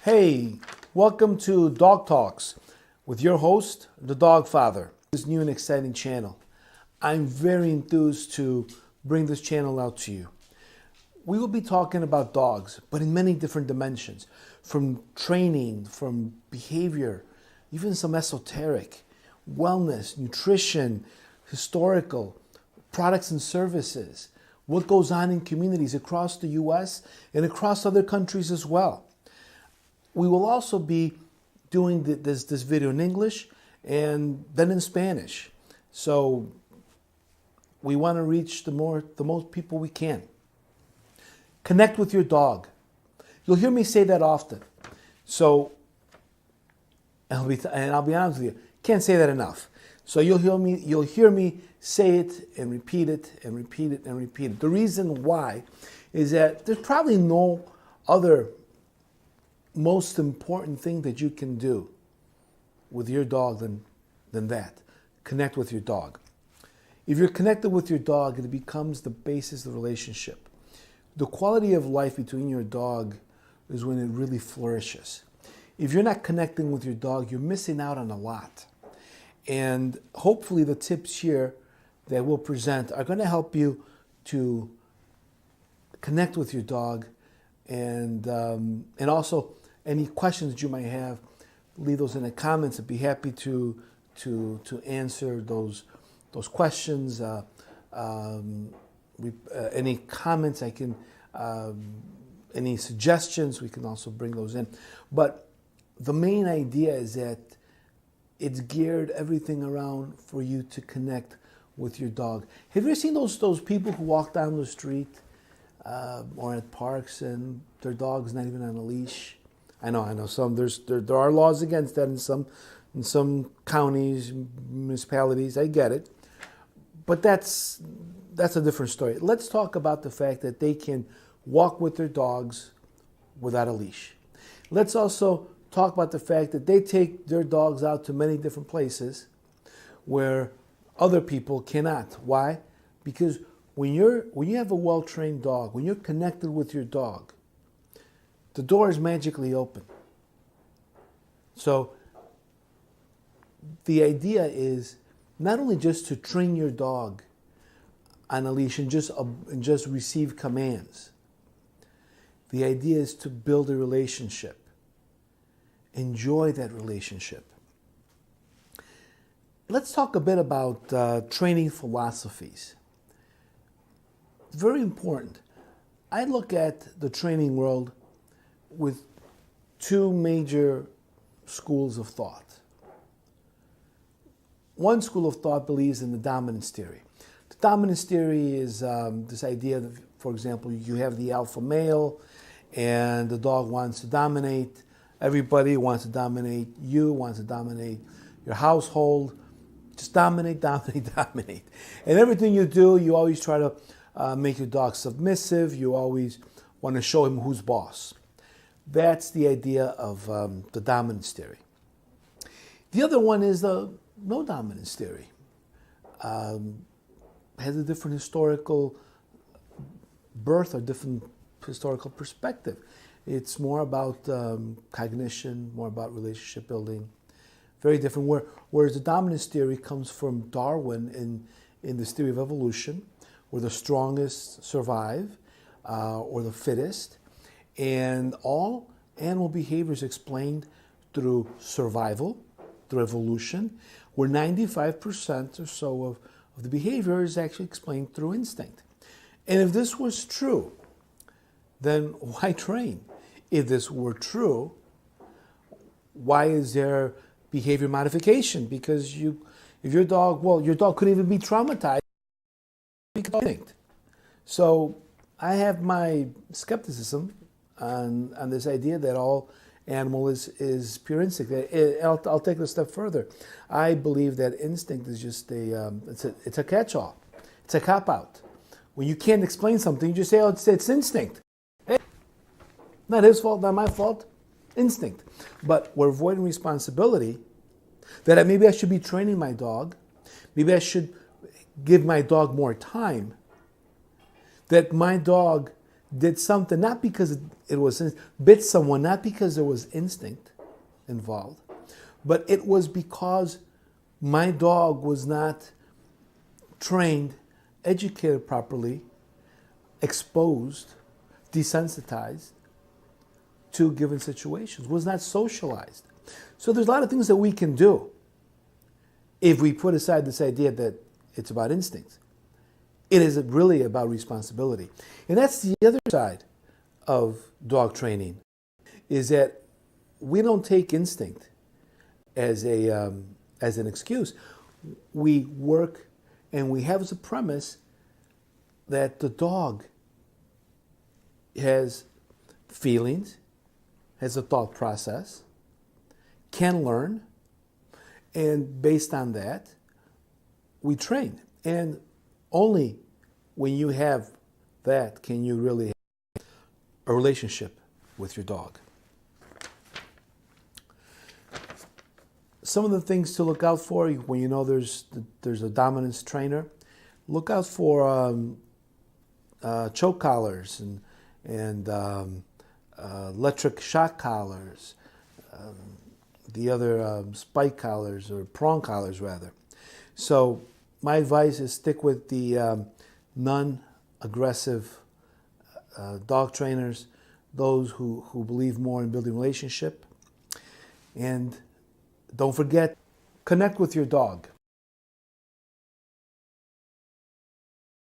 Hey, welcome to Dog Talks with your host, the Dog Father. This new and exciting channel. I'm very enthused to bring this channel out to you. We will be talking about dogs, but in many different dimensions, from training, from behavior, even some esoteric, wellness, nutrition, historical, products and services, what goes on in communities across the U.S. and across other countries as well. We will also be doing this video in English and then in Spanish. So we want to reach the most people we can. Connect with your dog. You'll hear me say that often. So, and I'll be honest with you, can't say that enough. So you'll hear me say it and repeat it and repeat it and repeat it. The reason why is that there's probably no other most important thing that you can do with your dog than that. Connect with your dog. If you're connected with your dog, it becomes the basis of the relationship. The quality of life between your dog is when it really flourishes. If you're not connecting with your dog, you're missing out on a lot. And hopefully the tips here that we'll present are going to help you to connect with your dog, and also any questions that you might have, leave those in the comments. I'd be happy to answer those questions. Any comments I can, any suggestions, we can also bring those in. But the main idea is that it's geared everything around for you to connect with your dog. Have you ever seen those people who walk down the street or at parks and their dog's not even on a leash? I know. There are laws against that in some counties, municipalities. I get it, but that's a different story. Let's talk about the fact that they can walk with their dogs without a leash. Let's also talk about the fact that they take their dogs out to many different places where other people cannot. Why? Because when you have a well-trained dog, when you're connected with your dog, the door is magically open. So the idea is not only just to train your dog on a leash and just receive commands. The idea is to build a relationship. Enjoy that relationship. Let's talk a bit about training philosophies. It's very important. I look at the training world with two major schools of thought. One school of thought believes in the dominance theory. The dominance theory is this idea that, for example, you have the alpha male and the dog wants to dominate. Everybody wants to dominate you, wants to dominate your household. Just dominate, dominate, dominate. And everything you do, you always try to make your dog submissive. You always want to show him who's boss. That's the idea of the dominance theory. The other one is the no dominance theory. Has a different historical birth or different historical perspective. It's more about cognition, more about relationship building. Very different. Whereas the dominance theory comes from Darwin in this theory of evolution, where the strongest survive or the fittest. And all animal behavior is explained through survival, through evolution, where 95% or so of the behavior is actually explained through instinct. And if this was true, then why train? If this were true, why is there behavior modification? Because if your dog couldn't even be traumatized because of instinct. So I have my skepticism on this idea that all animal is pure instinct. I'll take it a step further. I believe that instinct is just it's a catch-all. It's a cop-out. When you can't explain something, you just say, oh, it's instinct. Hey, not his fault, not my fault. Instinct. But we're avoiding responsibility that maybe I should be training my dog. Maybe I should give my dog more time. That my dog did something, not because it was, bit someone, not because there was instinct involved, but it was because my dog was not trained, educated properly, exposed, desensitized to given situations, was not socialized. So there's a lot of things that we can do if we put aside this idea that it's about instinct. It is really about responsibility. And that's the other side of dog training, is that we don't take instinct as an excuse. We work and we have as a premise that the dog has feelings, has a thought process, can learn, and based on that, we train. And only when you have that can you really have a relationship with your dog. Some of the things to look out for when you know there's a dominance trainer, look out for choke collars and electric shock collars, the other spike collars, or prong collars rather. So my advice is stick with the non-aggressive dog trainers, those who believe more in building relationship. And don't forget, connect with your dog.